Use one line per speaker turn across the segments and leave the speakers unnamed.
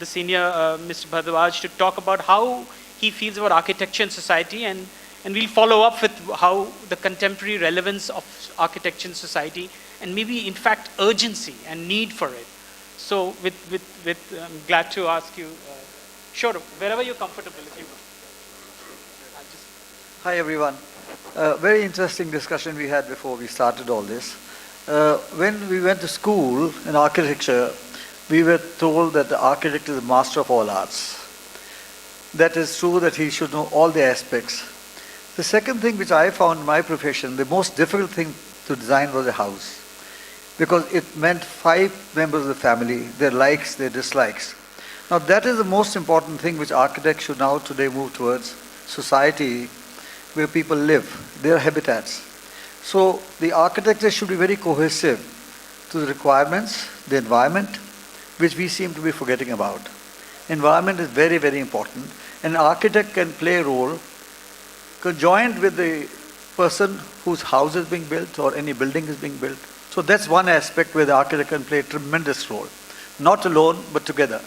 the senior Mr. Bharadwaj to talk about how he feels about architecture and society, and we'll follow up with how the contemporary relevance of architecture and society, and maybe in fact urgency and need for it. So I'm glad to ask you, sure, wherever you're comfortable, if you
Hi everyone. Very interesting discussion we had before we started all this. When we went to school in architecture, we were told that the architect is the master of all arts. That is true, that he should know all the aspects. The second thing which I found in my profession, the most difficult thing to design was a house. Because it meant 5 members of the family, their likes, their dislikes. Now that is the most important thing which architects should now today move towards, society where people live, their habitats. So the architecture should be very cohesive to the requirements, the environment, which we seem to be forgetting about. Environment is very, very important. An architect can play a role conjoined with the person whose house is being built or any building is being built. So that's one aspect where the architect can play a tremendous role. Not alone, but together.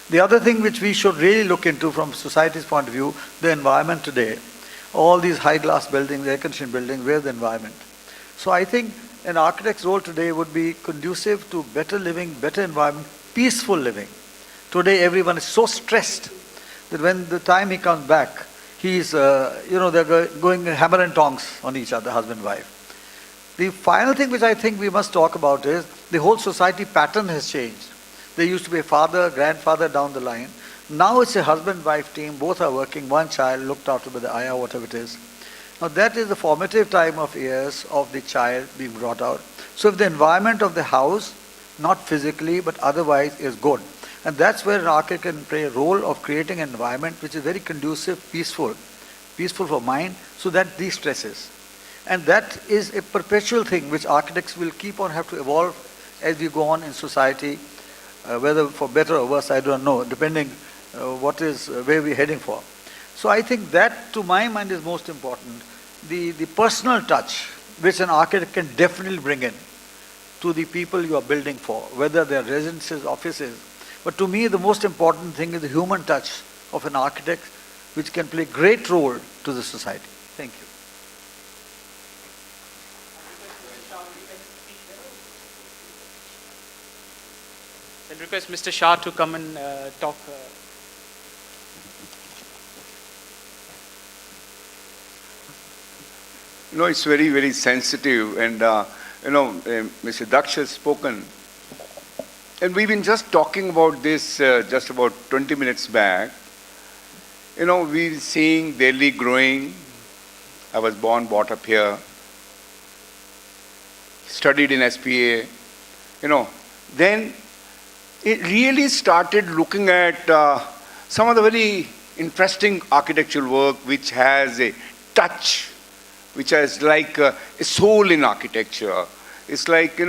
The other thing which we should really look into from society's point of view, the environment today. All these high glass buildings, air conditioned buildings, where's the environment? So I think an architect's role today would be conducive to better living, better environment, peaceful living. Today everyone is so stressed that when the time he comes back, he's, they're going hammer and tongs on each other, husband and wife. The final thing which I think we must talk about is the whole society pattern has changed. There used to be a father, grandfather down the line. Now it's a husband-wife team, both are working, one child looked after by the ayah, whatever it is. Now that is the formative time of years of the child being brought out. So if the environment of the house, not physically but otherwise, is good, and that's where an architect can play a role of creating an environment which is very conducive, peaceful for mind, so that de-stresses. And that is a perpetual thing which architects will keep on have to evolve as we go on in society, whether for better or worse, I don't know, depending where we're heading for. So I think that, to my mind, is most important. The personal touch, which an architect can definitely bring in to the people you are building for, whether they're residences, offices. But to me, the most important thing is the human touch of an architect, which can play a great role to the society. Thank you.
I'll request Mr. Shah to come and talk.
It's very, very sensitive, and Mr. Daksha has spoken. And we've been just talking about this just about 20 minutes back. We're seeing Delhi growing. I was born, brought up here, studied in SPA. Then it really started looking at some of the very interesting architectural work which has a touch, which has like a soul in architecture. It's like,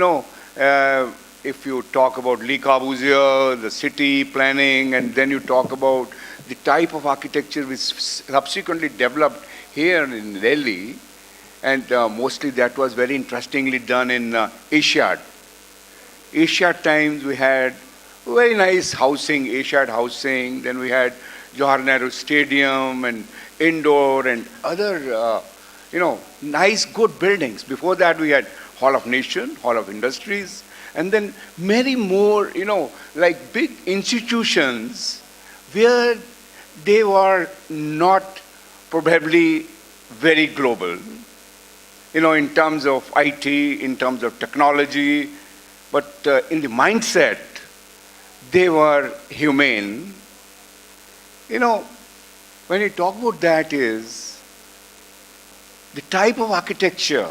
if you talk about Le Corbusier, the city planning, and then you talk about the type of architecture which subsequently developed here in Delhi, and mostly that was very interestingly done in Asiad. Asiad times we had very nice housing, Asiad housing, then we had Johar Nehru Stadium and indoor and other nice, good buildings. Before that, we had Hall of Nation, Hall of Industries, and then many more, like big institutions where they were not probably very global, in terms of IT, in terms of technology, but in the mindset, they were humane. When you talk about that is the type of architecture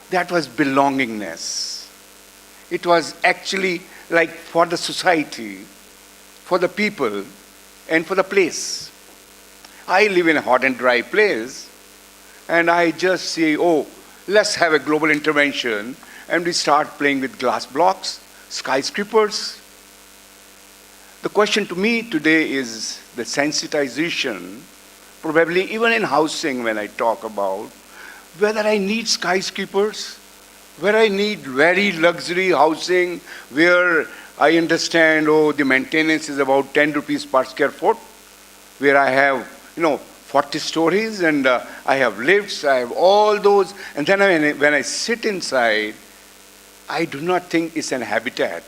that was belongingness. It was actually like for the society, for the people, and for the place. I live in a hot and dry place, and I just say, let's have a global intervention, and we start playing with glass blocks, skyscrapers. The question to me today is the sensitization, probably even in housing when I talk about, whether I need skyscrapers, where I need very luxury housing, where I understand, oh, the maintenance is about 10 rupees per square foot, where I have, 40 stories, and I have lifts, I have all those. And then when I sit inside, I do not think it's an habitat.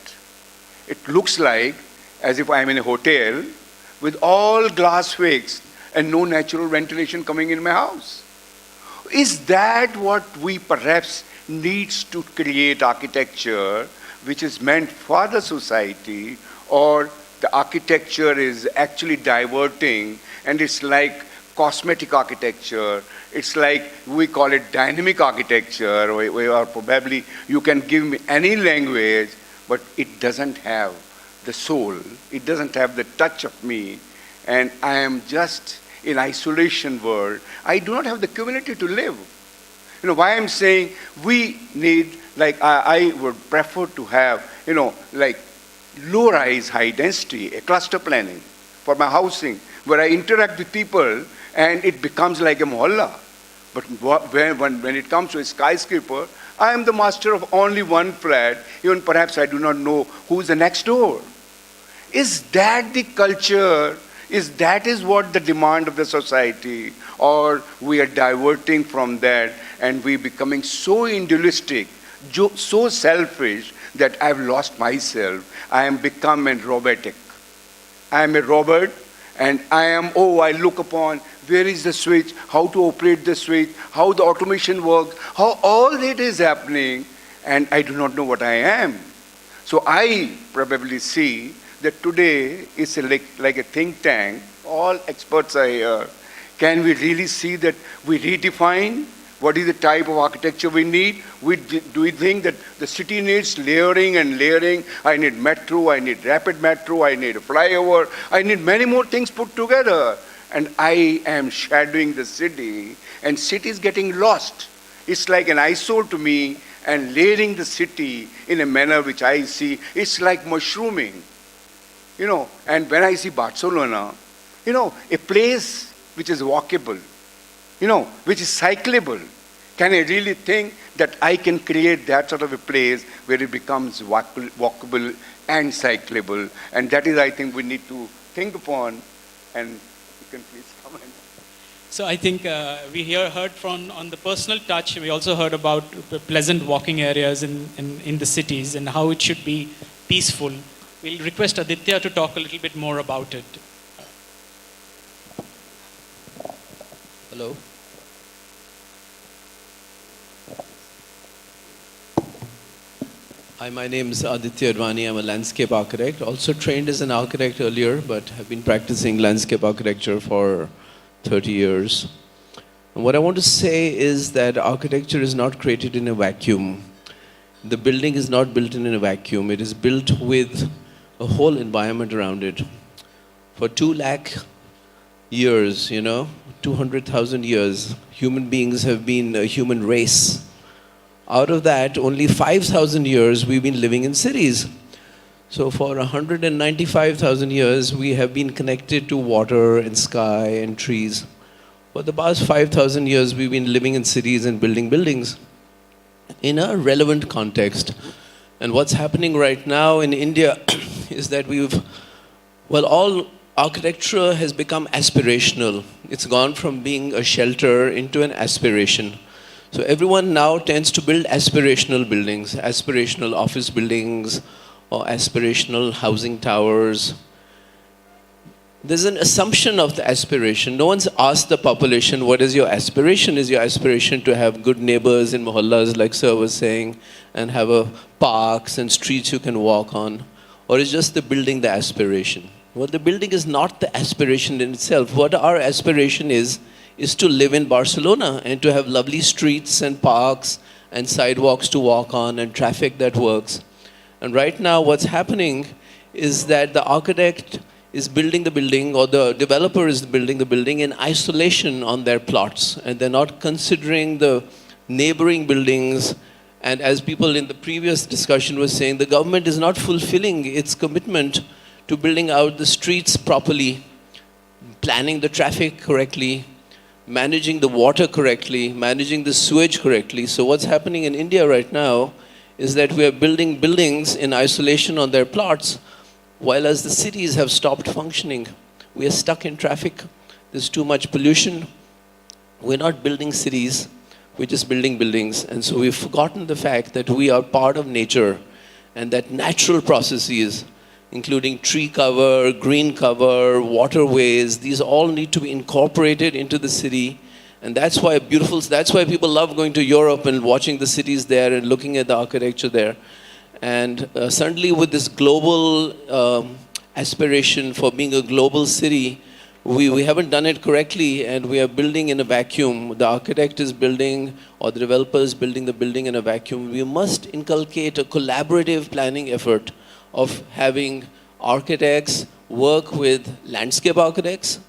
It looks like as if I'm in a hotel with all glass fixed and no natural ventilation coming in my house. Is that what we perhaps needs to create architecture which is meant for the society, or the architecture is actually diverting and it's like cosmetic architecture, it's like we call it dynamic architecture, or probably you can give me any language, but it doesn't have the soul, it doesn't have the touch of me, and I am just in isolation world. I do not have the community to live. Why I'm saying we need, like I would prefer to have, like low-rise, high-density, a cluster planning for my housing, where I interact with people and it becomes like a mohalla. But when it comes to a skyscraper, I am the master of only one flat, even perhaps I do not know who's the next door. Is that the culture? Is what the demand of the society? Or we are diverting from that and we becoming so individualistic, so selfish that I've lost myself. I am becoming robotic. I am a robot and I look upon where is the switch, how to operate the switch, how the automation works, how all that is happening, and I do not know what I am. So I probably see that today is like a think tank, all experts are here. Can we really see that we redefine what is the type of architecture we need? Do we think that the city needs layering and layering? I need metro, I need rapid metro, I need a flyover, I need many more things put together. And I am shadowing the city, and city is getting lost. It's like an eyesore to me, and layering the city in a manner which I see, it's like mushrooming. And when I see Barcelona, a place which is walkable, which is cyclable, can I really think that I can create that sort of a place where it becomes walkable and cyclable? And that is, I think, we need to think upon, and you can please comment.
So I think we heard on the personal touch, we also heard about pleasant walking areas in the cities and how it should be peaceful. We'll request Aditya to talk a little bit more about it.
Hello. Hi, my name is Aditya Advani. I'm a landscape architect. Also trained as an architect earlier, but have been practicing landscape architecture for 30 years. And what I want to say is that architecture is not created in a vacuum. The building is not built in a vacuum. It is built with a whole environment around it. For 2 lakh years, 200,000 years, human beings have been a human race. Out of that, only 5,000 years we've been living in cities. So for 195,000 years, we have been connected to water and sky and trees. For the past 5,000 years, we've been living in cities and building buildings in a relevant context. And what's happening right now in India is that all architecture has become aspirational. It's gone from being a shelter into an aspiration. So everyone now tends to build aspirational buildings, aspirational office buildings, or aspirational housing towers. There's an assumption of the aspiration. No one's asked the population, what is your aspiration? Is your aspiration to have good neighbors in mohallas, like Sir was saying, and have parks and streets you can walk on? Or is just the building the aspiration? Well, the building is not the aspiration in itself. What our aspiration is to live in Barcelona and to have lovely streets and parks and sidewalks to walk on and traffic that works. And right now what's happening is that the architect is building the building, or the developer is building the building in isolation on their plots, and they're not considering the neighboring buildings. And as people in the previous discussion were saying, the government is not fulfilling its commitment to building out the streets properly, planning the traffic correctly, managing the water correctly, managing the sewage correctly. So what's happening in India right now is that we are building buildings in isolation on their plots, while as the cities have stopped functioning. We are stuck in traffic. There's too much pollution. We're not building cities, we're just building buildings. And so we've forgotten the fact that we are part of nature, and that natural processes, including tree cover, green cover, waterways, these all need to be incorporated into the city. And that's why people love going to Europe and watching the cities there and looking at the architecture there. And suddenly with this global aspiration for being a global city, we haven't done it correctly, and we are building in a vacuum. The architect is building, or the developer is building the building in a vacuum. We must inculcate a collaborative planning effort of having architects work with landscape architects.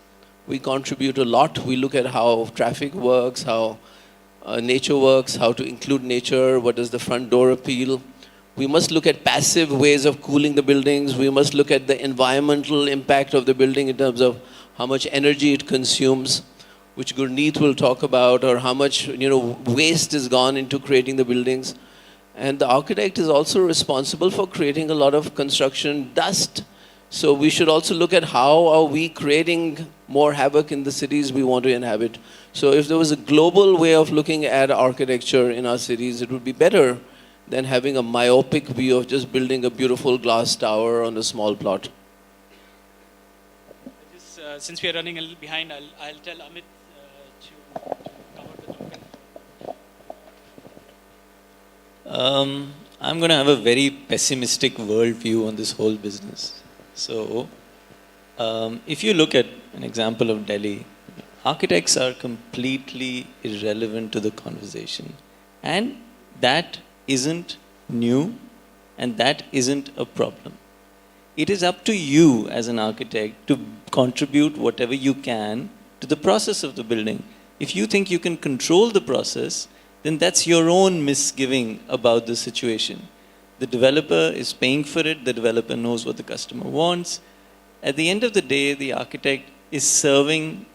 We contribute a lot. We look at how traffic works, how nature works, how to include nature, what does the front door appeal. We must look at passive ways of cooling the buildings. We must look at the environmental impact of the building in terms of how much energy it consumes, which Gurneet will talk about, or how much waste has gone into creating the buildings. And the architect is also responsible for creating a lot of construction dust. So we should also look at how are we creating more havoc in the cities we want to inhabit. So if there was a global way of looking at architecture in our cities, it would be better than having a myopic view of just building a beautiful glass tower on a small plot.
Since we are running a little behind, I'll tell Amit to cover the token.
I'm going to have a very pessimistic worldview on this whole business. So, if you look at an example of Delhi, architects are completely irrelevant to the conversation. And that isn't new, and that isn't a problem. It is up to you as an architect to contribute whatever you can to the process of the building. If you think you can control the process, then that's your own misgiving about the situation. The developer is paying for it, the developer knows what the customer wants. At the end of the day, the architect is serving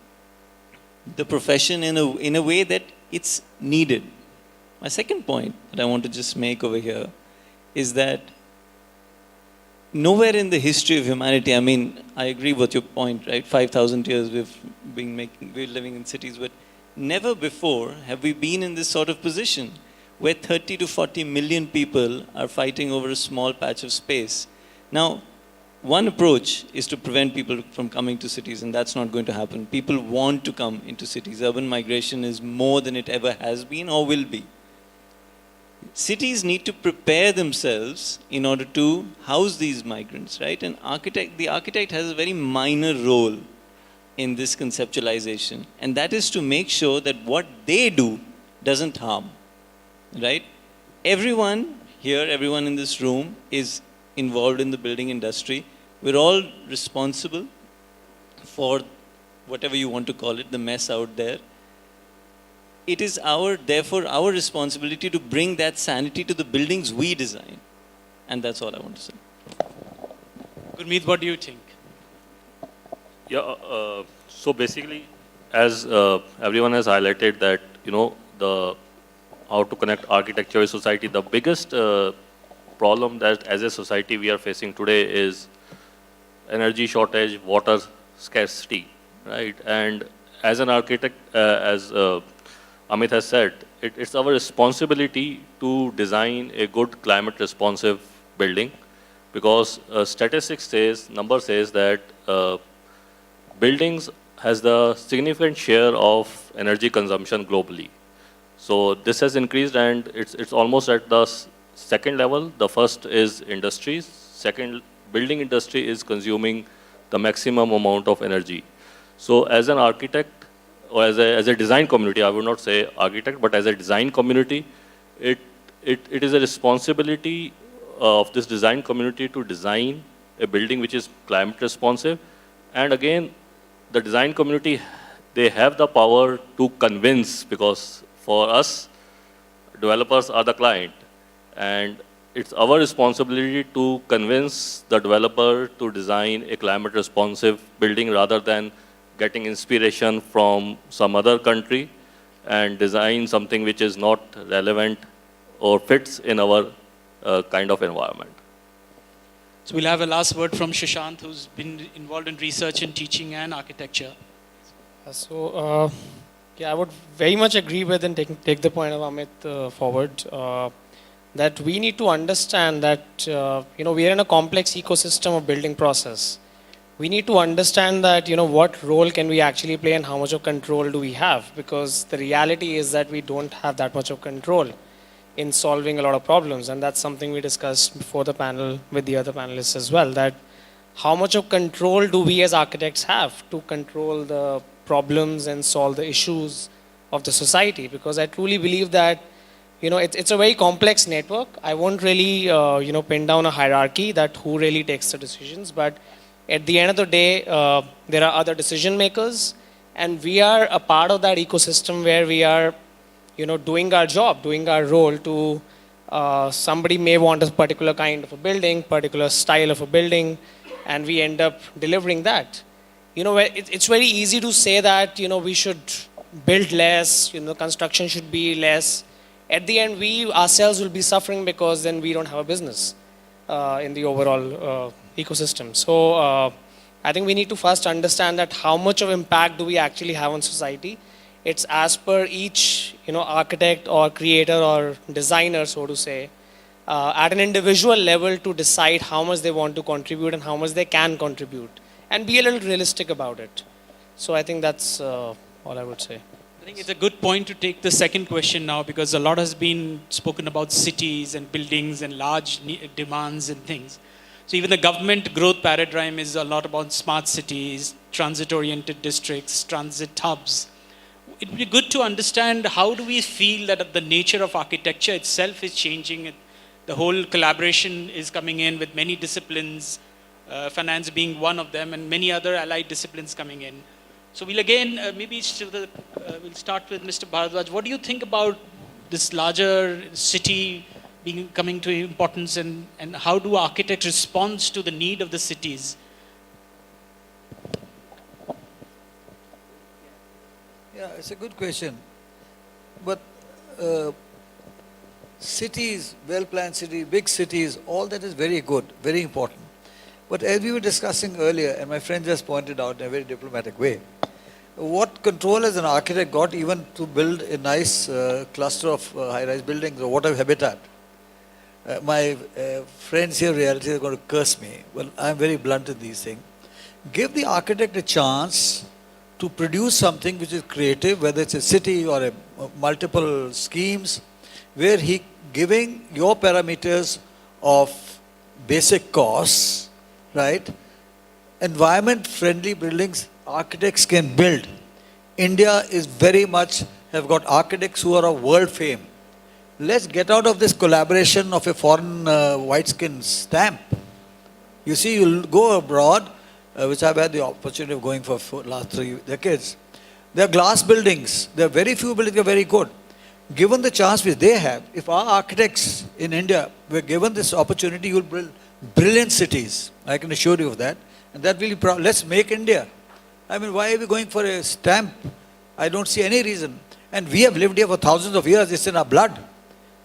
the profession in a way that it's needed. My second point that I want to just make over here is that nowhere in the history of humanity, I mean, I agree with your point, right? 5,000 years we're living in cities, but never before have we been in this sort of position where 30 to 40 million people are fighting over a small patch of space. Now, one approach is to prevent people from coming to cities, and that's not going to happen. People want to come into cities. Urban migration is more than it ever has been or will be. Cities need to prepare themselves in order to house these migrants, right? And the architect has a very minor role in this conceptualization, and that is to make sure that what they do doesn't harm, right? Everyone here, everyone in this room is involved in the building industry. We're all responsible for whatever you want to call it, the mess out there. It is therefore our responsibility to bring that sanity to the buildings we design. And that's all I want to say.
Gurneet, what do you think?
Yeah, so basically, as everyone has highlighted that, how to connect architecture with society, the biggest problem that as a society we are facing today is energy shortage, water scarcity, right? And as an architect, as Amit has said, it's our responsibility to design a good climate responsive building, because number says that buildings has the significant share of energy consumption globally. So this has increased, and it's almost at the second level. The first is industries. Second, building industry is consuming the maximum amount of energy. So as an architect, or as a design community, I would not say architect, but as a design community, it is a responsibility of this design community to design a building which is climate responsive. And again, the design community, they have the power to convince, because for us, developers are the client. And it's our responsibility to convince the developer to design a climate responsive building rather than getting inspiration from some other country and design something which is not relevant or fits in our kind of environment.
So we'll have a last word from Sushant, who's been involved in research and teaching and architecture.
Yeah, I would very much agree with and take the point of Amit forward. That we need to understand that we are in a complex ecosystem of building process. We need to understand that what role can we actually play and how much of control do we have, because the reality is that we don't have that much of control in solving a lot of problems, and that's something we discussed before the panel with the other panelists as well, that how much of control do we as architects have to control the problems and solve the issues of the society, because I truly believe that it's a very complex network. I won't really pin down a hierarchy that who really takes the decisions, but at the end of the day there are other decision makers, and we are a part of that ecosystem where we are doing our job, doing our role to somebody may want a particular kind of a building, particular style of a building, and we end up delivering that. It's very easy to say that we should build less, construction should be less. At the end, we ourselves will be suffering, because then we don't have a business in the overall ecosystem. So I think we need to first understand that how much of impact do we actually have on society. It's as per each architect or creator or designer, so to say, at an individual level to decide how much they want to contribute and how much they can contribute, and be a little realistic about it. So I think that's all I would say.
I think it's a good point to take the second question now, because a lot has been spoken about cities and buildings and large demands and things. So even the government growth paradigm is a lot about smart cities, transit-oriented districts, transit hubs. It would be good to understand how do we feel that the nature of architecture itself is changing. The whole collaboration is coming in with many disciplines, finance being one of them, and many other allied disciplines coming in. So we'll again, we'll start with Mr. Bharadwaj. What do you think about this larger city coming to importance, and how do architects respond to the need of the cities?
Yeah, it's a good question. But cities, well-planned cities, big cities, all that is very good, very important. But as we were discussing earlier, and my friend just pointed out in a very diplomatic way, what control has an architect got even to build a nice cluster of high-rise buildings or whatever habitat? My friends here in reality are going to curse me. Well, I'm very blunt in these things. Give the architect a chance to produce something which is creative, whether it's a city or multiple schemes, where he giving your parameters of basic costs, right? Environment-friendly buildings, architects can build. India is very much, have got architects who are of world fame. Let's get out of this collaboration of a foreign white skin stamp. You see, you'll go abroad, which I've had the opportunity of going for last 3 decades. There are glass buildings. There are very few buildings that are very good. Given the chance which they have, if our architects in India were given this opportunity, you will build brilliant cities. I can assure you of that. And that will be proud. Let's make India. I mean, why are we going for a stamp? I don't see any reason. And we have lived here for thousands of years. It's in our blood.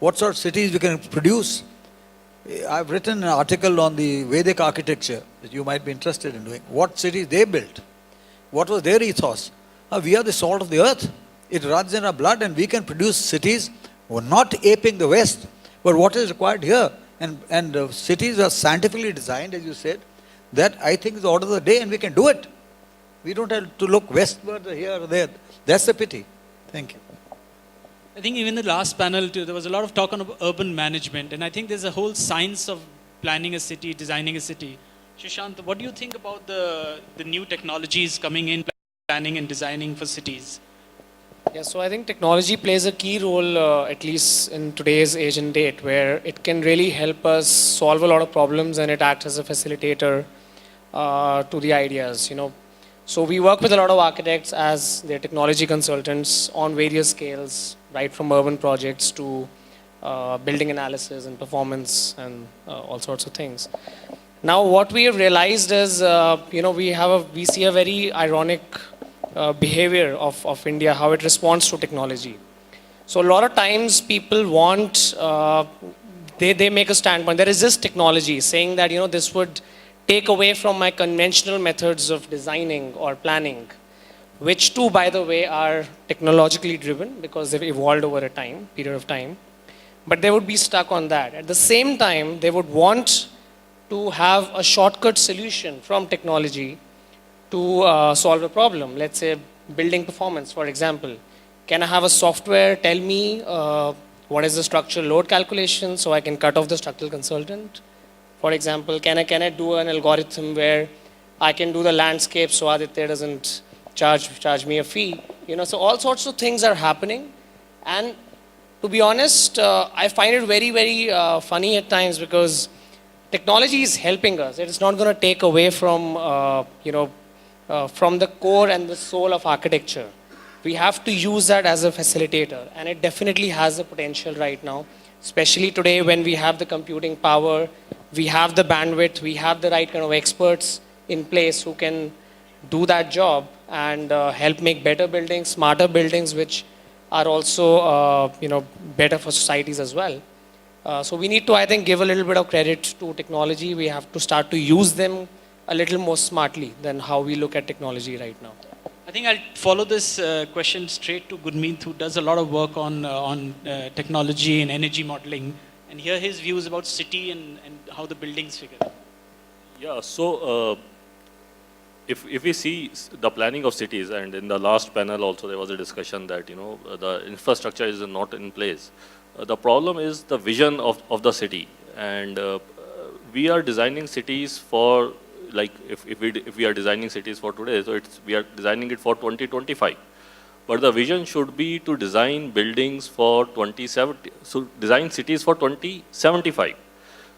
What sort of cities we can produce? I've written an article on the Vedic architecture that you might be interested in doing. What cities they built? What was their ethos? We are the salt of the earth. It runs in our blood, and we can produce cities who are not aping the West, but what is required here. And cities are scientifically designed, as you said. That I think is the order of the day, and we can do it. We don't have to look westward or here or there. That's the pity. Thank you.
I think even the last panel too, there was a lot of talk on urban management, and I think there's a whole science of planning a city, designing a city. Sushant, what do you think about the new technologies coming in, planning and designing for cities?
Yeah, so I think technology plays a key role, at least in today's age and date, where it can really help us solve a lot of problems, and it acts as a facilitator to the ideas. So we work with a lot of architects as their technology consultants on various scales, right from urban projects to building analysis and performance and all sorts of things. Now, what we have realized is, we see a very ironic behavior of India, how it responds to technology. So a lot of times people want they make a standpoint. There is this technology saying that, this would take away from my conventional methods of designing or planning, which too, by the way, are technologically driven because they've evolved over a period of time. But they would be stuck on that. At the same time, they would want to have a shortcut solution from technology to solve a problem. Let's say building performance, for example. Can I have a software tell me what is the structural load calculation so I can cut off the structural consultant? For example, can I do an algorithm where I can do the landscape so Aditya doesn't charge me a fee? So all sorts of things are happening. And to be honest, I find it very, very funny at times because technology is helping us. It is not going to take away from, from the core and the soul of architecture. We have to use that as a facilitator, and it definitely has the potential right now, especially today when we have the computing power, we have the bandwidth, we have the right kind of experts in place who can do that job and help make better buildings, smarter buildings, which are also better for societies as well. So we need to, I think, give a little bit of credit to technology. We have to start to use them a little more smartly than how we look at technology right now.
I think I'll follow this question straight to Gurneet, who does a lot of work on technology and energy modeling, and hear his views about city and how the buildings figure.
Yeah, so if we see the planning of cities, and in the last panel also there was a discussion that the infrastructure is not in place. The problem is the vision of the city, and we are designing cities for, like, if we are designing cities for today, so we are designing it for 2025. But the vision should be to design buildings for 2070, so design cities for 2075.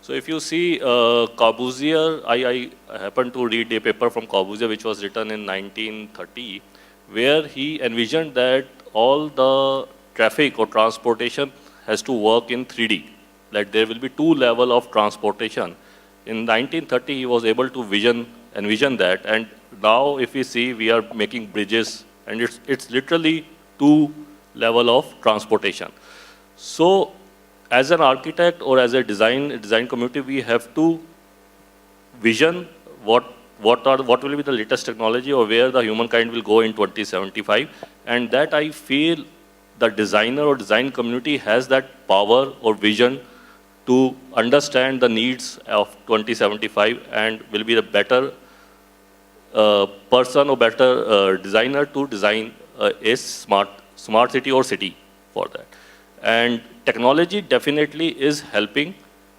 So if you see Corbusier, I happened to read a paper from Corbusier which was written in 1930, where he envisioned that all the traffic or transportation has to work in 3D, like there will be two levels of transportation. In 1930, he was able to envision that, and now if we see, we are making bridges, and it's literally two level of transportation. So, as an architect or as a design community, we have to vision what will be the latest technology or where the humankind will go in 2075, and that I feel the designer or design community has that power or vision to understand the needs of 2075 and will be the better person or better designer to design a smart city or city for that. And technology definitely is helping.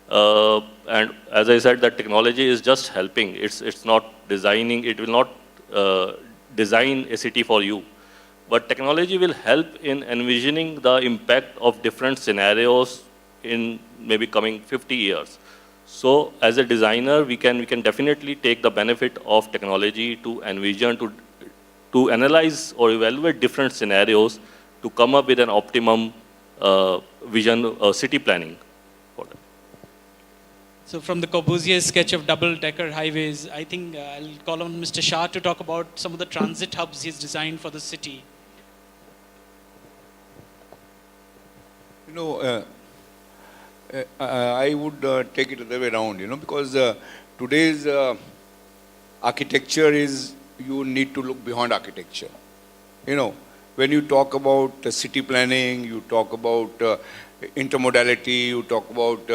And as I said, that technology is just helping. It's not designing. It will not design a city for you. But technology will help in envisioning the impact of different scenarios in maybe coming 50 years. So as a designer, we can definitely take the benefit of technology to envision, to analyze or evaluate different scenarios to come up with an optimum vision, city planning for that.
So from the Corbusier sketch of double-decker highways, I think I'll call on Mr. Shah to talk about some of the transit hubs he's designed for the city.
I would take it the other way around, because today's architecture is, you need to look beyond architecture. When you talk about city planning, you talk about intermodality, you talk about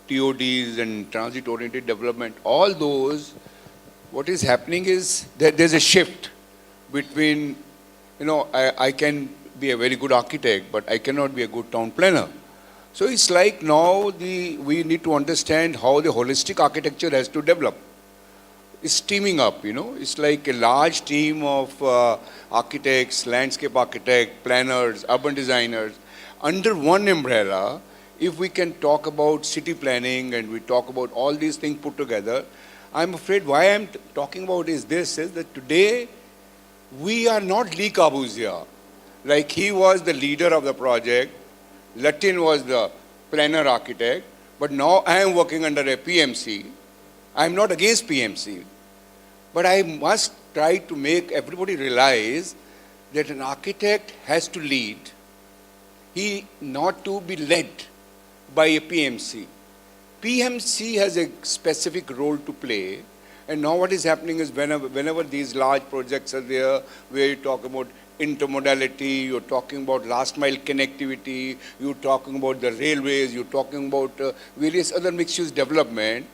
TODs and transit-oriented development, all those, what is happening is that there's a shift between, I can be a very good architect, but I cannot be a good town planner. So it's like now we need to understand how the holistic architecture has to develop. It's teaming up, It's like a large team of architects, landscape architects, planners, urban designers. Under one umbrella, if we can talk about city planning and we talk about all these things put together, I'm afraid why I'm talking about is that today we are not Le Corbusier. Like he was the leader of the project, Latin was the planner architect, but now I am working under a PMC. I am not against PMC, but I must try to make everybody realize that an architect has to lead. He not to be led by a PMC. PMC has a specific role to play. And now what is happening is whenever these large projects are there, where you talk about intermodality, you're talking about last mile connectivity, you're talking about the railways, you're talking about various other mixed-use development,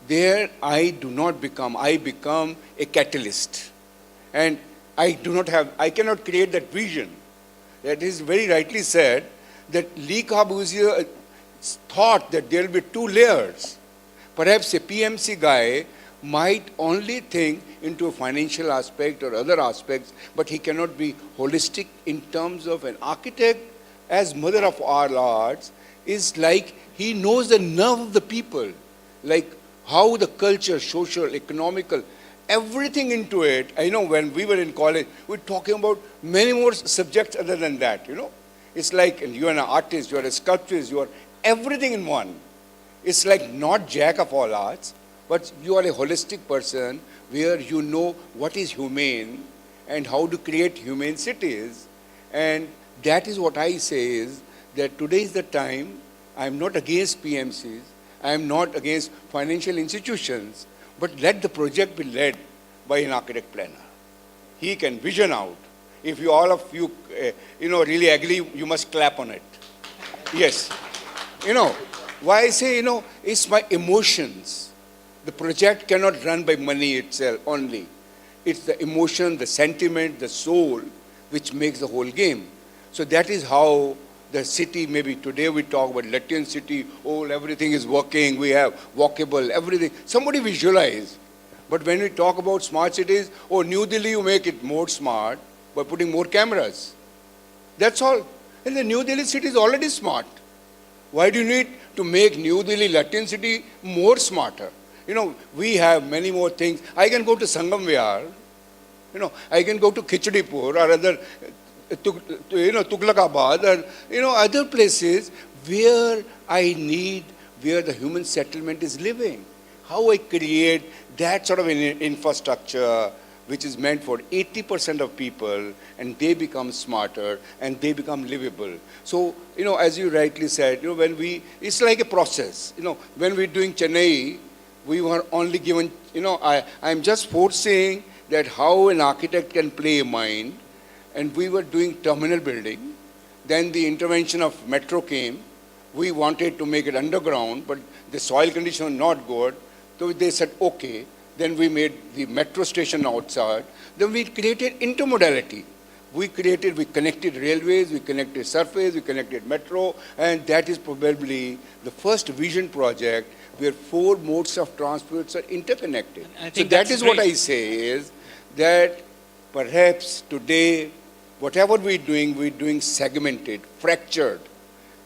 there I become a catalyst. And I cannot create that vision. That is very rightly said that Lee Corbusier thought that there will be two layers. Perhaps a PMC guy might only think into a financial aspect or other aspects, but he cannot be holistic in terms of an architect as mother of all arts is like he knows the nerve of the people, like how the culture, social, economical, everything into it. I know when we were in college, we were talking about many more subjects other than that, It's like you're an artist, you're a sculptress, you're everything in one. It's like not jack of all arts, but you are a holistic person where you know what is humane and how to create humane cities. And that is what I say is that today is the time. I'm not against PMCs. I'm not against financial institutions, but let the project be led by an architect planner. He can vision out. If you all of you, really agree, you must clap on it. Yes. Why I say, it's my emotions. The project cannot run by money itself only. It's the emotion, the sentiment, the soul, which makes the whole game. So that is how the city, maybe today we talk about Latvian city, everything is working, we have walkable, everything. Somebody visualize. But when we talk about smart cities, New Delhi, you make it more smart by putting more cameras. That's all. And the New Delhi city is already smart. Why do you need to make New Delhi, Latvian city, more smarter? We have many more things. I can go to Sangam Vihar, I can go to Khichadipur or other, Tughlakabad or, other places where where the human settlement is living. How I create that sort of an infrastructure which is meant for 80% of people, and they become smarter and they become livable. So, as you rightly said, it's like a process. When we're doing Chennai, we were only given, I'm just foreseeing that how an architect can play a mind, and we were doing terminal building. Then the intervention of metro came. We wanted to make it underground, but the soil condition was not good. So they said, okay. Then we made the metro station outside. Then we created intermodality. We connected railways, we connected surface, we connected metro, and that is probably the first vision project where 4 modes of transport are interconnected. So that is what I say is that perhaps today, whatever we're doing segmented, fractured.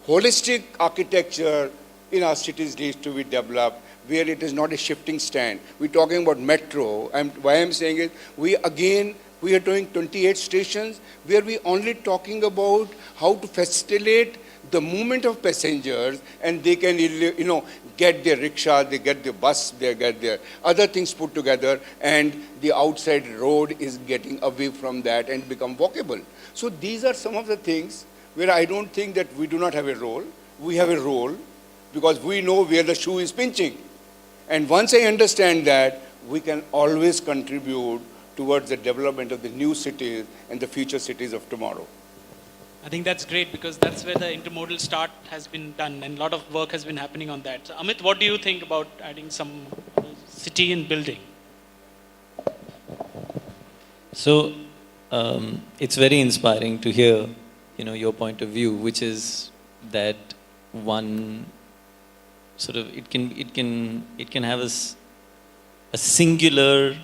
Holistic architecture in our cities needs to be developed where it is not a shifting stand. We're talking about metro. Why I'm saying it, we are doing 28 stations where we're only talking about how to facilitate the movement of passengers, and they can, get their rickshaw, they get their bus, they get their other things put together, and the outside road is getting away from that and become walkable. So these are some of the things where I don't think that we do not have a role. We have a role because we know where the shoe is pinching. And once I understand that, we can always contribute towards the development of the new cities and the future cities of tomorrow.
I think that's great because that's where the intermodal start has been done and a lot of work has been happening on that. So, Amit, what do you think about adding some city in building?
So it's very inspiring to hear, your point of view, which is that one sort of it can have a singular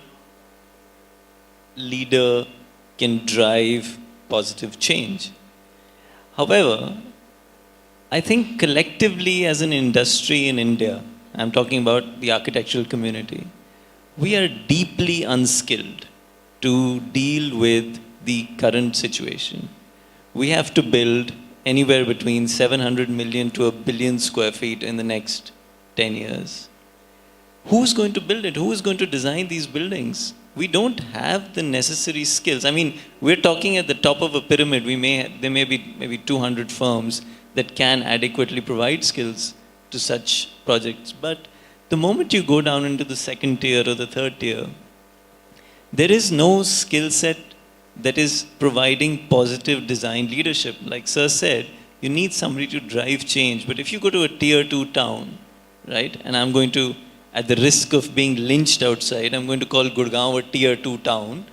leader can drive positive change. However, I think collectively as an industry in India, I'm talking about the architectural community, we are deeply unskilled to deal with the current situation. We have to build anywhere between 700 million to 1 billion square feet in the next 10 years. Who's going to build it? Who is going to design these buildings? We don't have the necessary skills. I mean, we're talking at the top of a pyramid. There may be maybe 200 firms that can adequately provide skills. to such projects. But the moment you go down into the second tier or the third tier, there is no skill set that is providing positive design leadership. Like Sir said, you need somebody to drive change. But if you go to a tier 2 town, right, and I'm going to, at the risk of being lynched outside, I'm going to call Gurgaon a tier 2 town,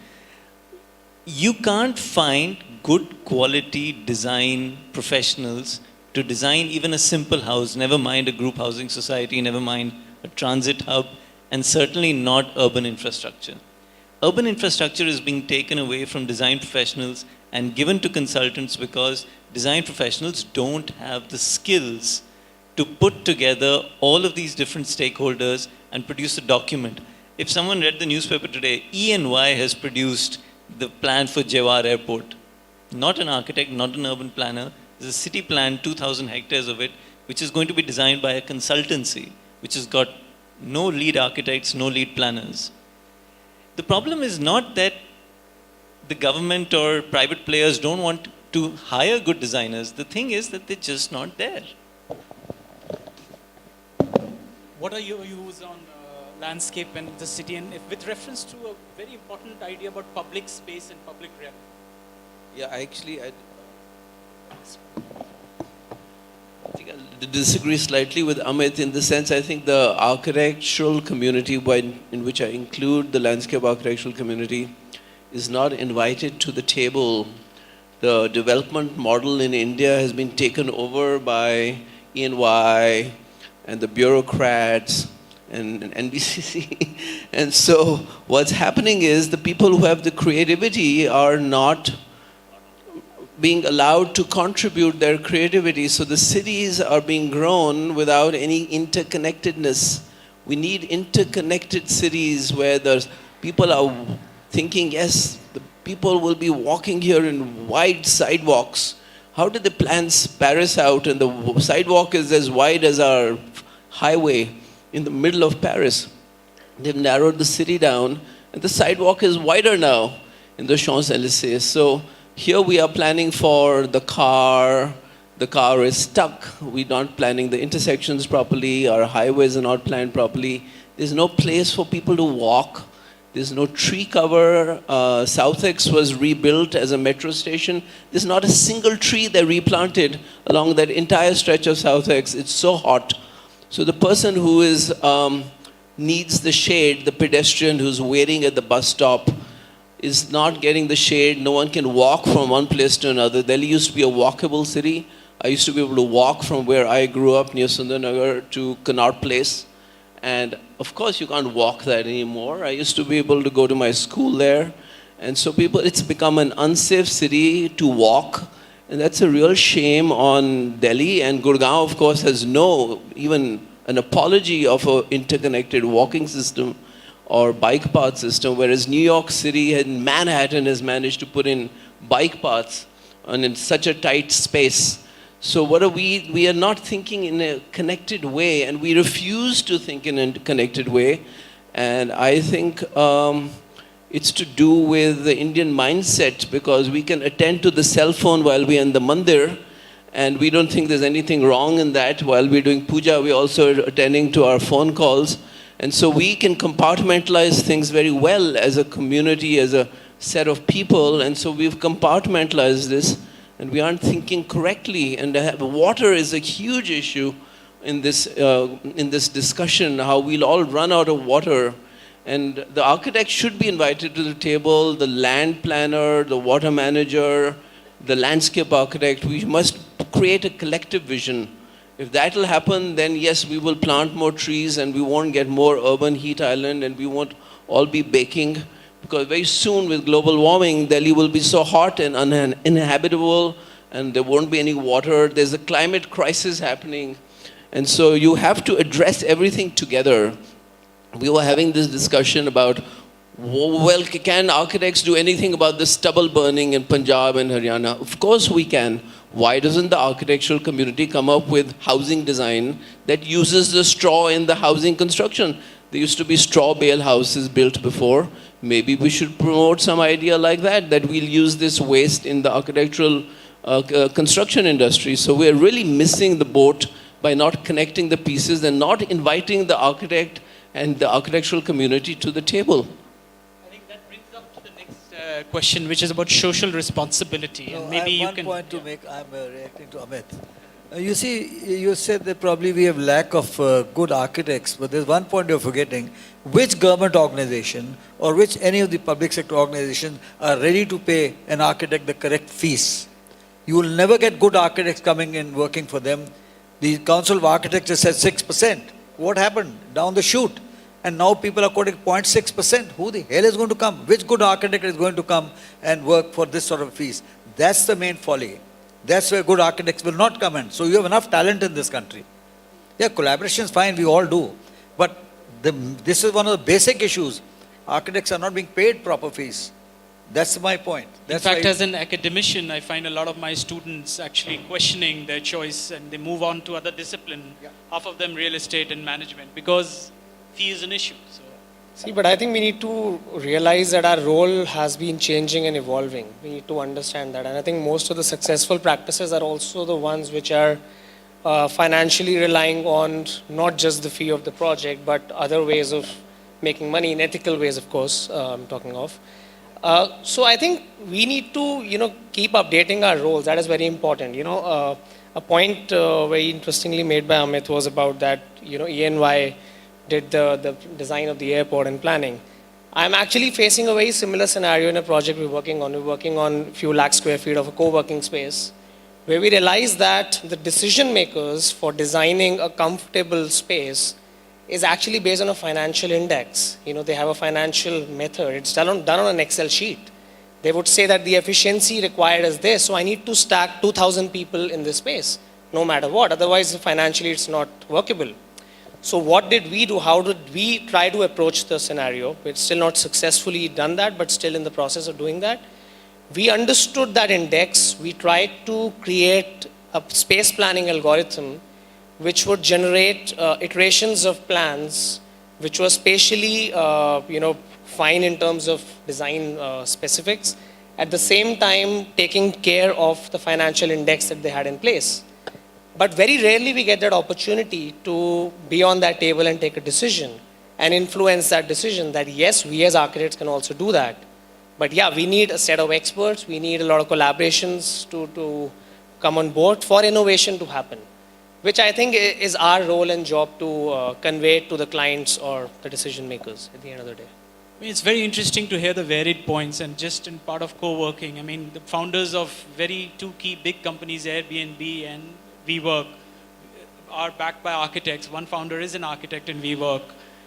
you can't find good quality design professionals to design even a simple house, never mind a group housing society, never mind a transit hub, and certainly not urban infrastructure. Urban infrastructure is being taken away from design professionals and given to consultants because design professionals don't have the skills to put together all of these different stakeholders and produce a document. If someone read the newspaper today, E&Y has produced the plan for Jewar Airport. Not an architect, not an urban planner. There's a city plan, 2,000 hectares of it, which is going to be designed by a consultancy, which has got no lead architects, no lead planners. The problem is not that the government or private players don't want to hire good designers. The thing is that they're just not there.
What are your views on landscape and the city, and with reference to a very important idea about public space and public realm?
Yeah, I think I disagree slightly with Amit in the sense I think the architectural community, in which I include the landscape architectural community, is not invited to the table. The development model in India has been taken over by E&Y and the bureaucrats and NBCC. And so what's happening is the people who have the creativity are not being allowed to contribute their creativity. So the cities are being grown without any interconnectedness. We need interconnected cities where the people are thinking, yes, the people will be walking here in wide sidewalks. How did they plan Paris out? And the sidewalk is as wide as our highway in the middle of Paris. They've narrowed the city down, and the sidewalk is wider now in the Champs-Élysées. So here we are planning for the car. The car is stuck. We're not planning the intersections properly. Our highways are not planned properly. There's no place for people to walk. There's no tree cover. Southex was rebuilt as a metro station. There's not a single tree they replanted along that entire stretch of Southex. It's so hot. So the person who is needs the shade, the pedestrian who's waiting at the bus stop, is not getting the shade. No one can walk from one place to another. Delhi used to be a walkable city. I used to be able to walk from where I grew up near Sundarnagar to Connaught Place. And of course you can't walk that anymore. I used to be able to go to my school there. And so it's become an unsafe city to walk. And that's a real shame on Delhi. And Gurgaon, of course, has no even an apology of an interconnected walking system or bike path system, whereas New York City and Manhattan has managed to put in bike paths and in such a tight space. So what are we are not thinking in a connected way, and we refuse to think in a connected way. And I think it's to do with the Indian mindset, because we can attend to the cell phone while we're in the mandir, and we don't think there's anything wrong in that. While we're doing puja, we're also attending to our phone calls. And so we can compartmentalize things very well as a community, as a set of people. And so we've compartmentalized this, and we aren't thinking correctly. And water is a huge issue in this discussion, how we'll all run out of water. And the architect should be invited to the table, the land planner, the water manager, the landscape architect. We must create a collective vision. If that will happen, then yes, we will plant more trees and we won't get more urban heat island and we won't all be baking. Because very soon with global warming, Delhi will be so hot and uninhabitable and there won't be any water. There's a climate crisis happening. And so you have to address everything together. We were having this discussion about, well, can architects do anything about the stubble burning in Punjab and Haryana? Of course we can. Why doesn't the architectural community come up with housing design that uses the straw in the housing construction? There used to be straw bale houses built before. Maybe we should promote some idea like that, that we'll use this waste in the architectural construction industry. So we're really missing the boat by not connecting the pieces and not inviting the architect and the architectural community to the table.
I think that brings up to the next question, which is about social responsibility.
No,
and maybe
I
you
have
can.
one point to make. I'm reacting to Amit. You see, you said that probably we have lack of good architects, but there's one point you're forgetting. Which government organization or which any of the public sector organizations are ready to pay an architect the correct fees? You will never get good architects coming in working for them. The Council of Architects has said 6%. What happened? Down the chute. And now people are quoting 0.6%. Who the hell is going to come? Which good architect is going to come and work for this sort of fees? That's the main folly. That's where good architects will not come in. So you have enough talent in this country. Yeah, collaboration is fine, we all do. But this is one of the basic issues. Architects are not being paid proper fees. That's my point. That's
In fact, as an academician, I find a lot of my students actually questioning their choice and they move on to other discipline, half of them real estate and management, because fee is an issue. So.
See, but I think we need to realize that our role has been changing and evolving. We need to understand that. And I think most of the successful practices are also the ones which are financially relying on not just the fee of the project, but other ways of making money, in ethical ways, of course, I'm talking of. So I think we need to, keep updating our roles. That is very important. A point very interestingly made by Amit was about that, ENY did the design of the airport and planning. I'm actually facing a very similar scenario in a project we're working on. We're working on a few lakh square feet of a co-working space, where we realize that the decision makers for designing a comfortable space is actually based on a financial index. They have a financial method. It's done on an Excel sheet. They would say that the efficiency required is this, so I need to stack 2,000 people in this space, no matter what. Otherwise, financially, it's not workable. So what did we do? How did we try to approach the scenario? It's still not successfully done that, but still in the process of doing that. We understood that index. We tried to create a space planning algorithm which would generate iterations of plans which were spatially, fine in terms of design specifics, at the same time taking care of the financial index that they had in place. But very rarely we get that opportunity to be on that table and take a decision and influence that decision that yes, we as architects can also do that. But yeah, we need a set of experts. We need a lot of collaborations to come on board for innovation to happen, which I think is our role and job to convey to the clients or the decision makers at the end of the day.
It's very interesting to hear the varied points, and just in part of co-working, the founders of two key big companies, Airbnb and WeWork, are backed by architects. One founder is an architect in WeWork,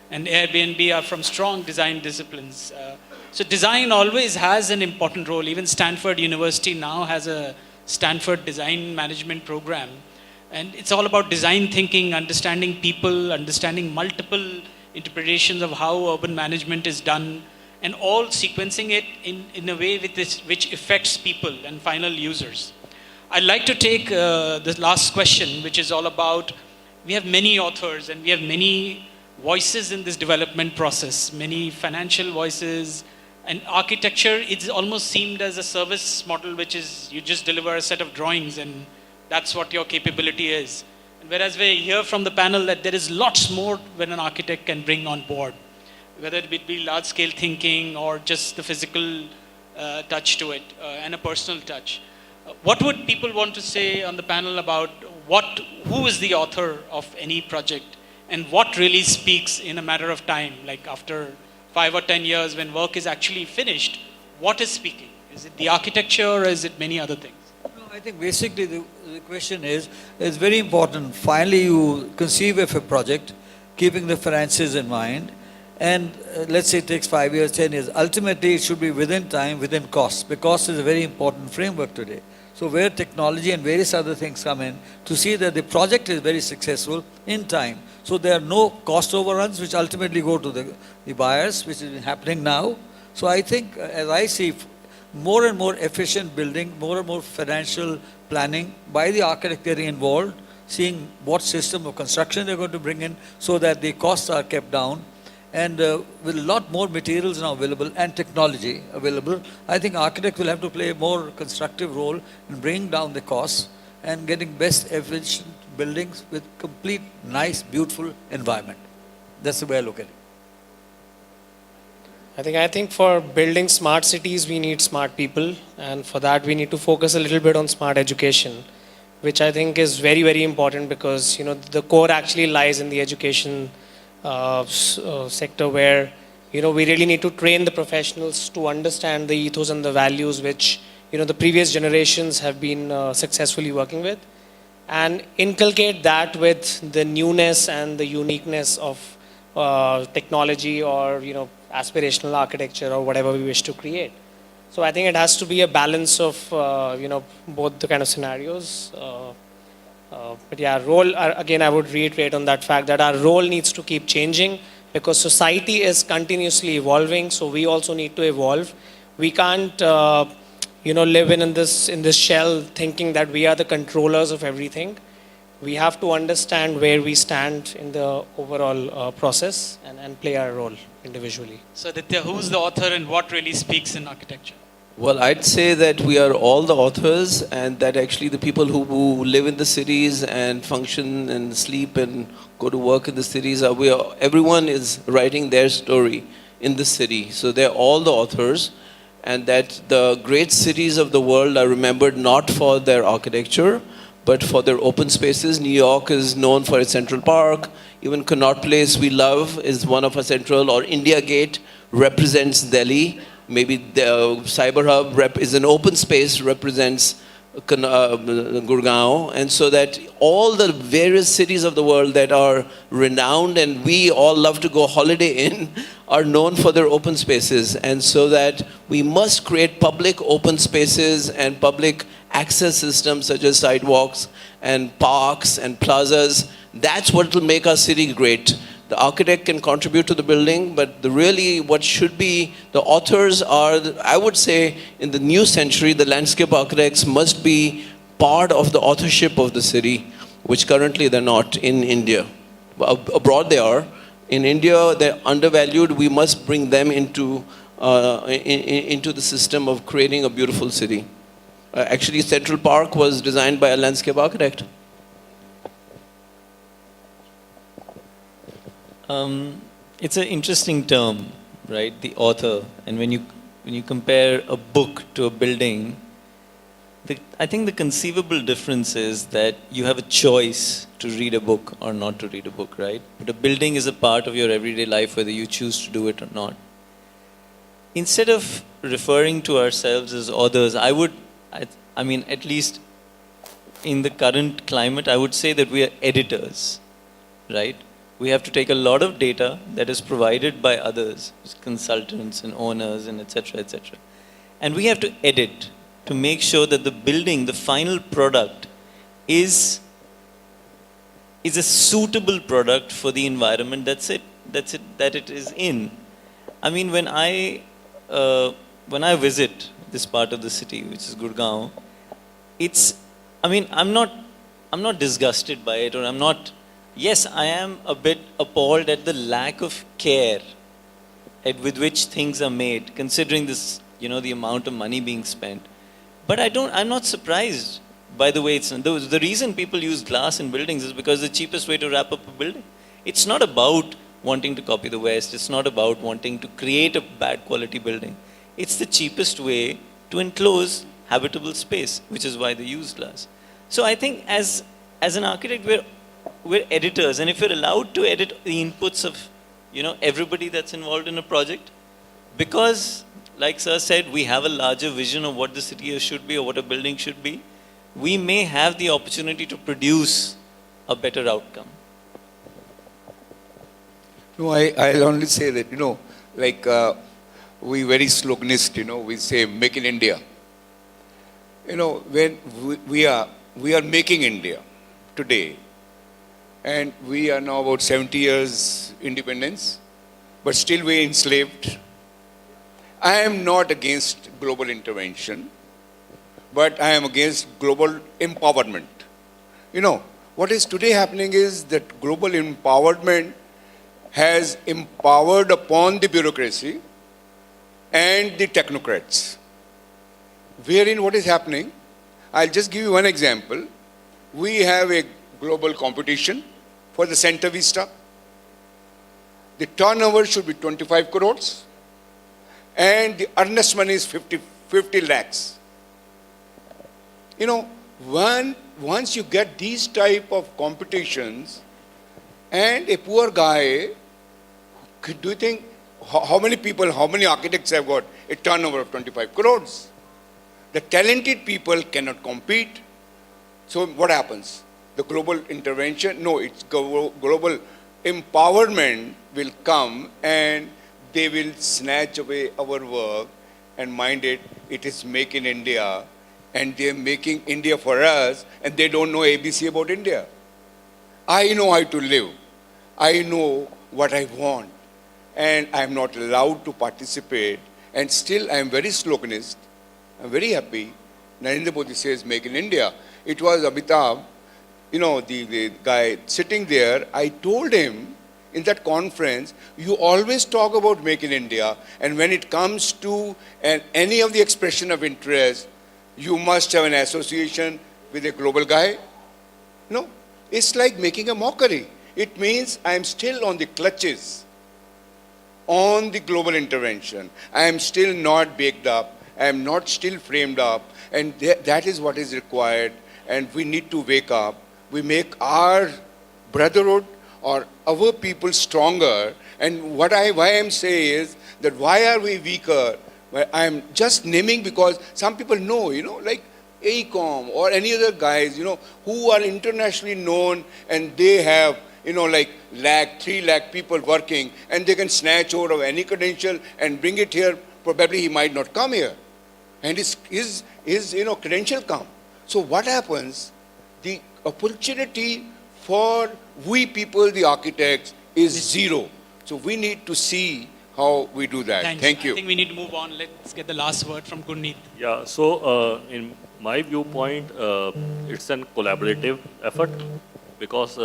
and Airbnb are from strong design disciplines. So design always has an important role. Even Stanford University now has a Stanford Design Management Program. And it's all about design thinking, understanding people, understanding multiple interpretations of how urban management is done, and all sequencing it in a way which affects people and final users. I'd like to take the last question, which is all about, we have many authors and we have many voices in this development process, many financial voices, and architecture, it's almost seemed as a service model, which is you just deliver a set of drawings and that's what your capability is. And whereas we hear from the panel that there is lots more when an architect can bring on board, whether it be large scale thinking or just the physical touch to it and a personal touch. What would people want to say on the panel about who is the author of any project and what really speaks in a matter of time, like after 5 or 10 years when work is actually finished, what is speaking? Is it the architecture or is it many other things?
No, I think basically the question is, it's very important. Finally, you conceive of a project, keeping the finances in mind, and let's say it takes 5 years, 10 years. Ultimately, it should be within time, within cost, because cost is a very important framework today. So where technology and various other things come in to see that the project is very successful in time. So there are no cost overruns which ultimately go to the buyers, which is happening now. So I think, as I see, more and more efficient building, more and more financial planning by the architect getting involved, seeing what system of construction they're going to bring in so that the costs are kept down. And with a lot more materials now available and technology available, I think architects will have to play a more constructive role in bringing down the costs and getting best efficient buildings with complete, nice, beautiful environment. That's the way I look at it.
I think for building smart cities, we need smart people, and for that we need to focus a little bit on smart education, which I think is very, very important because the core actually lies in the education sector, where we really need to train the professionals to understand the ethos and the values which the previous generations have been successfully working with, and inculcate that with the newness and the uniqueness of technology or aspirational architecture or whatever we wish to create. So I think it has to be a balance of both the kind of scenarios. But yeah, role again, I would reiterate on that fact that our role needs to keep changing because society is continuously evolving. So we also need to evolve. We can't live in this shell thinking that we are the controllers of everything. We have to understand where we stand in the overall process and play our role individually.
So Aditya, who's the author and what really speaks in architecture?
Well, I'd say that we are all the authors, and that actually the people who live in the cities and function and sleep and go to work in the cities, everyone is writing their story in the city. So they're all the authors, and that the great cities of the world are remembered not for their architecture, but for their open spaces. New York is known for its Central Park. Even Connaught Place, we love, is one of our central, or India Gate represents Delhi. Maybe the Cyber Hub is an open space, represents Gurgaon. And so that all the various cities of the world that are renowned and we all love to go holiday in are known for their open spaces. And so that we must create public open spaces and public access systems such as sidewalks and parks and plazas. That's what will make our city great. The architect can contribute to the building, but really what should be, the authors are, I would say, in the new century, the landscape architects must be part of the authorship of the city, which currently they're not in India. Abroad they are. In India, they're undervalued. We must bring them into the system of creating a beautiful city. Actually, Central Park was designed by a landscape architect.
It's an interesting term, right? The author. And when you compare a book to a building, I think the conceivable difference is that you have a choice to read a book or not to read a book, right? But a building is a part of your everyday life, whether you choose to do it or not. Instead of referring to ourselves as authors, I mean, at least in the current climate, I would say that we are editors, right? We have to take a lot of data that is provided by others, consultants and owners and etc., etc. And we have to edit to make sure that the building, the final product, is a suitable product for the environment that it is in. I mean, when I visit this part of the city, which is Gurgaon, I'm not disgusted by it, or yes, I am a bit appalled at the lack of care with which things are made, considering this, the amount of money being spent. But I'm not surprised by the way it's done. The reason people use glass in buildings is because it's the cheapest way to wrap up a building. It's not about wanting to copy the West. It's not about wanting to create a bad quality building. It's the cheapest way to enclose habitable space, which is why they use glass. So I think as an architect, we're editors, and if you're allowed to edit the inputs of everybody that's involved in a project, because like Sir said, we have a larger vision of what the city should be or what a building should be, we may have the opportunity to produce a better outcome.
No, I'll only say that, we very sloganist, we say make in India. When we are making India today, and we are now about 70 years independence, but still we're enslaved. I am not against global intervention, but I am against global empowerment. What is today happening is that global empowerment has empowered upon the bureaucracy and the technocrats. Wherein what is happening, I'll just give you one example. We have a global competition for the Center Vista. The turnover should be 25 crores and the earnest money is 50 lakhs. You know, once you get these type of competitions and a poor guy, do you think how many people, how many architects have got a turnover of 25 crores? The talented people cannot compete. So what happens? The global intervention, no, it's global empowerment will come and they will snatch away our work and mind it, it is make in India and they're making India for us and they don't know ABC about India. I know how to live. I know what I want and I'm not allowed to participate and still I'm very sloganist. I'm very happy. Narendra Modi says make in India. It was Amitabh, you know, the guy sitting there. I told him in that conference, you always talk about make in India and when it comes to any of the expression of interest, you must have an association with a global guy. No, it's like making a mockery. It means I'm still on the clutches on the global intervention. I am still not baked up. I am not still framed up. And that is what is required. And we need to wake up. We make our brotherhood or our people stronger. And why I'm saying is that why are we weaker? Well, I'm just naming because some people know, you know, like AECOM or any other guys, you know, who are internationally known and they have, you know, like 3 lakh people working and they can snatch out of any credential and bring it here. Probably he might not come here. And his you know, credential come. So what happens? The opportunity for we people, the architects, is zero. So we need to see how we do that.
Thanks.
Thank you.
I think we need to move on. Let's get the last word from Gurneet.
Yeah, so in my viewpoint, it's a collaborative effort because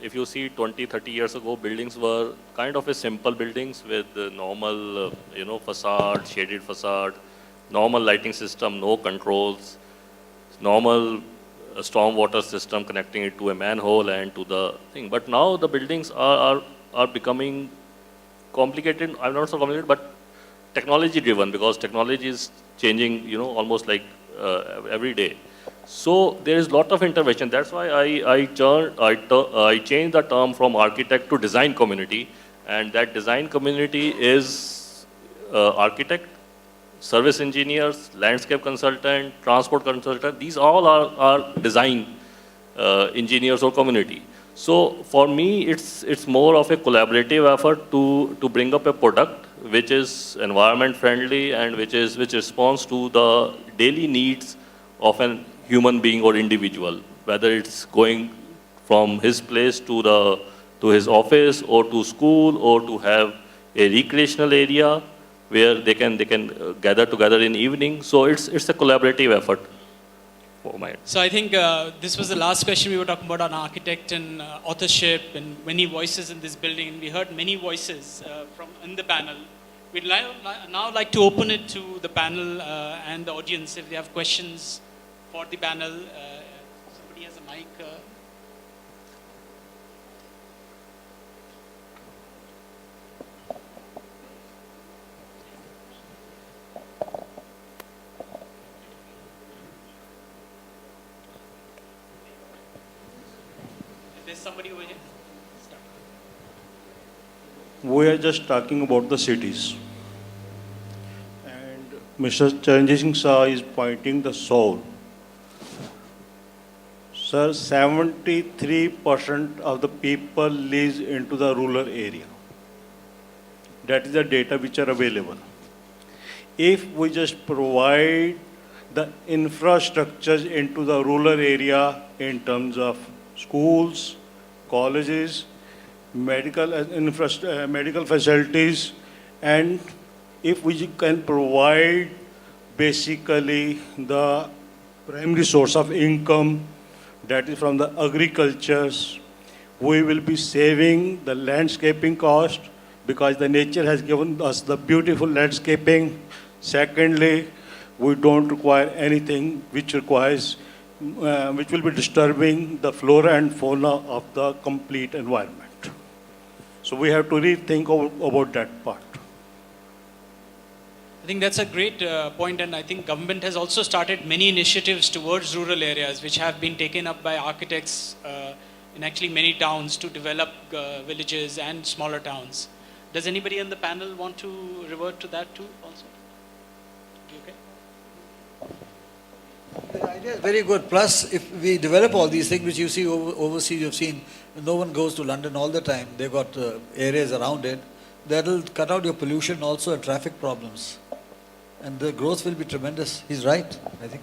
if you see 20, 30 years ago, buildings were kind of a simple buildings with normal, you know, facade, shaded facade, normal lighting system, no controls, normal stormwater system connecting it to a manhole and to the thing. But now the buildings are becoming complicated. I'm not so complicated, but technology driven because technology is changing, you know, almost like every day. So there is a lot of intervention. That's why I changed the term from architect to design community, and that design community is architect, service engineers, landscape consultant, transport consultant. These all are design engineers or community. So for me, it's more of a collaborative effort to bring up a product which is environment friendly and which responds to the daily needs of an human being or individual, whether it's going from his place to his office or to school or to have a recreational area where they can gather together in evening. So it's a collaborative effort.
So I think this was the last question we were talking about on architect and authorship and many voices in this building. And we heard many voices from in the panel. We'd now like to open it to the panel and the audience if they have questions for the panel. Somebody has a mic. There's somebody over here. Start.
We are just talking about the cities. And Mr. Charanjit Shah is pointing the soul. Sir, 73% of the people lives into the rural area. That is the data which are available. If we just provide the infrastructures into the rural area in terms of schools, colleges, medical facilities, and if we can provide basically the primary source of income, that is from the agricultures, we will be saving the landscaping cost because the nature has given us the beautiful landscaping. Secondly, we don't require anything which requires which will be disturbing the flora and fauna of the complete environment. So we have to rethink about that part.
I think that's a great point, and I think government has also started many initiatives towards rural areas, which have been taken up by architects in actually many towns to develop villages and smaller towns. Does anybody on the panel want to revert to that too also? You okay?
The idea is very good. Plus, if we develop all these things, which you see overseas, you've seen, no one goes to London all the time. They've got areas around it. That'll cut out your pollution also and traffic problems. And the growth will be tremendous. He's right, I think.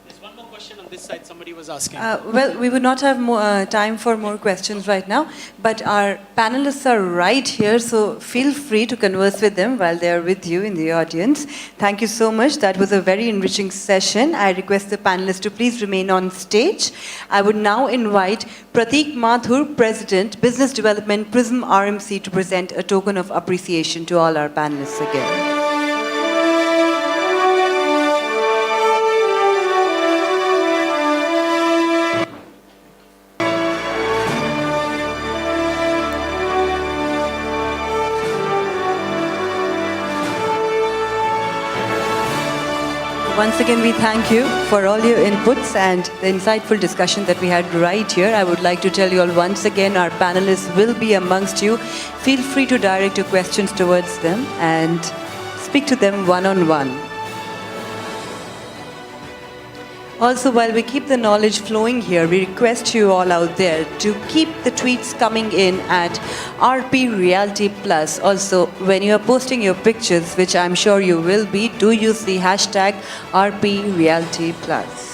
There's one more question on this side. Somebody was asking.
Well, we would not have more, time for more questions right now, but our panelists are right here, so feel free to converse with them while they are with you in the audience. Thank you so much. That was a very enriching session. I request the panelists to please remain on stage. I would now invite Prateek Mathur, President, Business Development, Prism RMC, to present a token of appreciation to all our panelists again. Once again, we thank you for all your inputs and the insightful discussion that we had right here. I would like to tell you all once again, our panelists will be amongst you. Feel free to direct your questions towards them and speak to them one-on-one. Also, while we keep the knowledge flowing here, we request you all out there to keep the tweets coming in at RP Reality Plus. Also, when you are posting your pictures, which I'm sure you will be, do use the hashtag RP Reality Plus.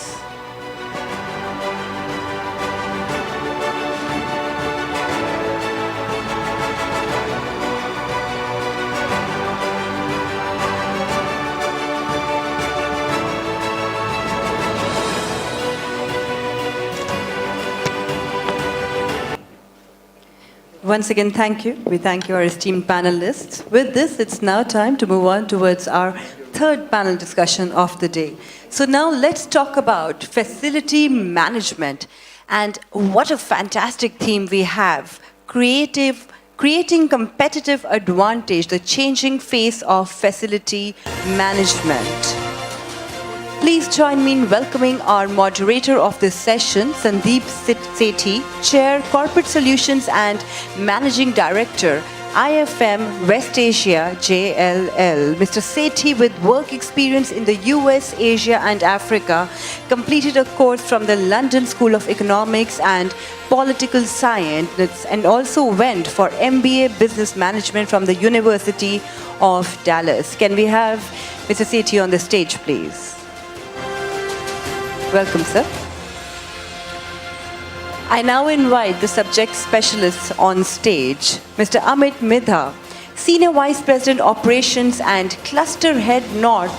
Once again, thank you. We thank you, our esteemed panelists. With this, it's now time to move on towards our third panel discussion of the day. So now let's talk about facility management. And what a fantastic theme we have. Creating competitive advantage, the changing face of facility management. Please join me in welcoming our moderator of this session, Sandeep Sethi, Chair, Corporate Solutions and Managing Director, IFM West Asia, JLL. Mr. Sethi, with work experience in the US, Asia and Africa, completed a course from the London School of Economics and Political Science and also went for MBA Business Management from the University of Dallas. Can we have Mr. Sethi on the stage, please? Welcome, sir. I now invite the subject specialists on stage. Mr. Amit Midha, Senior Vice President Operations and Cluster Head North,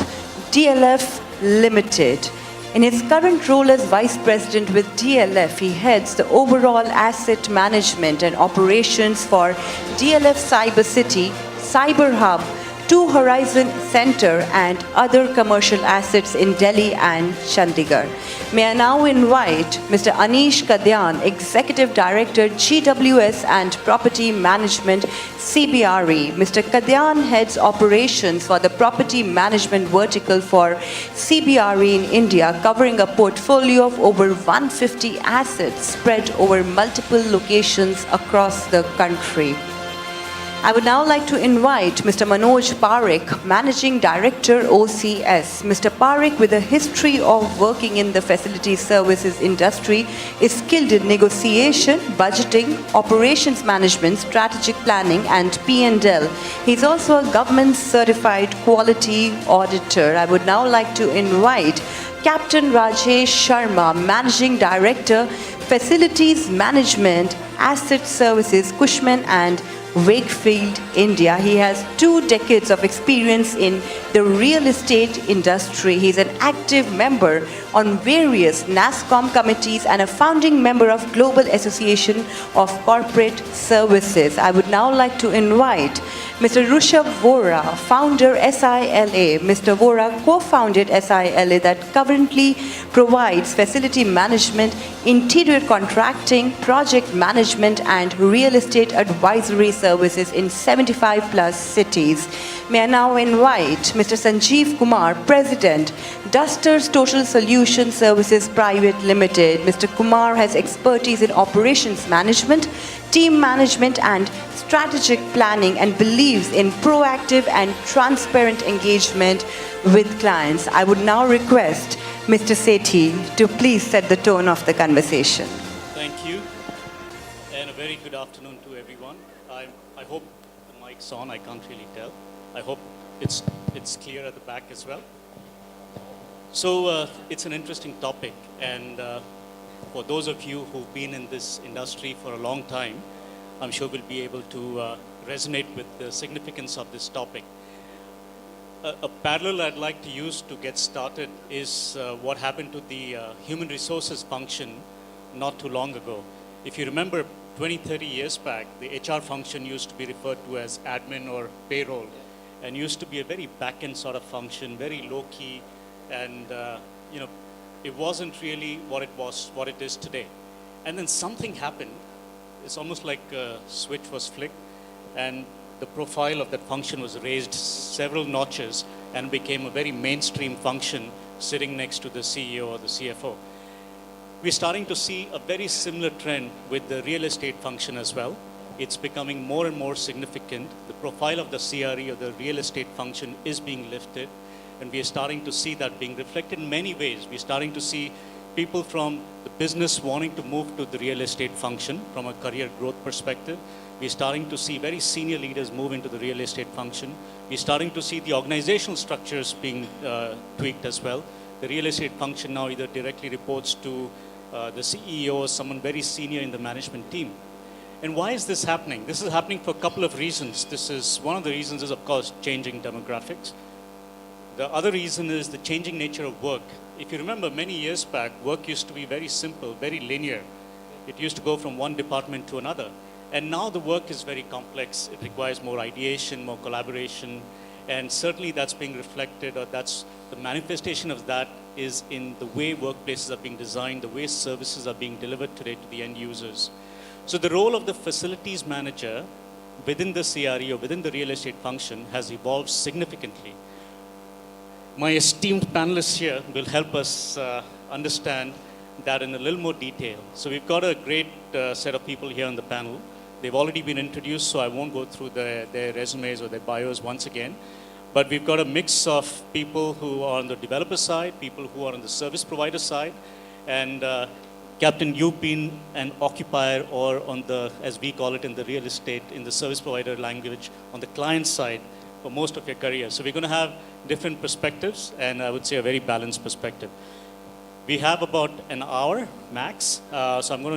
DLF Limited. In his current role as Vice President with DLF, he heads the overall asset management and operations for DLF Cyber City, Cyber Hub, Two Horizon Center and other commercial assets in Delhi and Chandigarh. May I now invite Mr. Anish Kadyan, Executive Director, GWS and Property Management, CBRE. Mr. Kadyan heads operations for the property management vertical for CBRE in India, covering a portfolio of over 150 assets spread over multiple locations across the country. I would now like to invite Mr. Manoj Parekh, Managing Director, OCS. Mr. Parekh, with a history of working in the facility services industry, is skilled in negotiation, budgeting, operations management, strategic planning, and P&L. He's also a government-certified quality auditor. I would now like to invite Captain Rajesh Sharma, Managing Director, Facilities Management, Asset Services, Cushman and Wakefield, India. He has 2 decades of experience in the real estate industry. He's an active member on various NASSCOM committees and a founding member of Global Association of Corporate Services. I would now like to invite Mr. Rushabh Vora, founder SILA. Mr. Vora co-founded SILA that currently provides facility management, interior contracting, project management and real estate advisory services in 75 plus cities. May I now invite Mr. Sanjeev Kumar, President, Dusters Total Solution Services Private Limited. Mr. Kumar has expertise in operations management, team management and strategic planning and believes in proactive and transparent engagement with clients. I would now request Mr. Sethi to please set the tone of the conversation.
Thank you, and a very good afternoon to everyone. I hope the mic's on, I can't really tell. I hope it's clear at the back as well. So it's an interesting topic, and for those of you who've been in this industry for a long time, I'm sure we'll be able to resonate with the significance of this topic. A parallel I'd like to use to get started is what happened to the human resources function not too long ago. If you remember 20, 30 years back, the HR function used to be referred to as admin or payroll, and used to be a very back-end sort of function, very low-key, and it wasn't really what it is today. And then something happened. It's almost like a switch was flicked, and the profile of that function was raised several notches and became a very mainstream function sitting next to the CEO or the CFO. We're starting to see a very similar trend with the real estate function as well. It's becoming more and more significant. The profile of the CRE or the real estate function is being lifted, and we are starting to see that being reflected in many ways. We're starting to see people from the business wanting to move to the real estate function from a career growth perspective. We're starting to see very senior leaders move into the real estate function. We're starting to see the organizational structures being tweaked as well. The real estate function now either directly reports to the CEO or someone very senior in the management team. And why is this happening? This is happening for a couple of reasons. One of the reasons is, of course, changing demographics. The other reason is the changing nature of work. If you remember many years back, work used to be very simple, very linear. It used to go from one department to another. And now the work is very complex. It requires more ideation, more collaboration. And certainly that's being reflected, or that's the manifestation of that is in the way workplaces are being designed, the way services are being delivered today to the end users. So the role of the facilities manager within the CRE or within the real estate function has evolved significantly. My esteemed panelists here will help us understand that in a little more detail. So we've got a great set of people here on the panel. They've already been introduced, so I won't go through their resumes or their bios once again. But we've got a mix of people who are on the developer side, people who are on the service provider side, and Captain, you've been an occupier, or on the, as we call it in the real estate, in the service provider language, on the client side for most of your career. So we're going to have different perspectives, and I would say a very balanced perspective. We have about an hour max, so I'm going to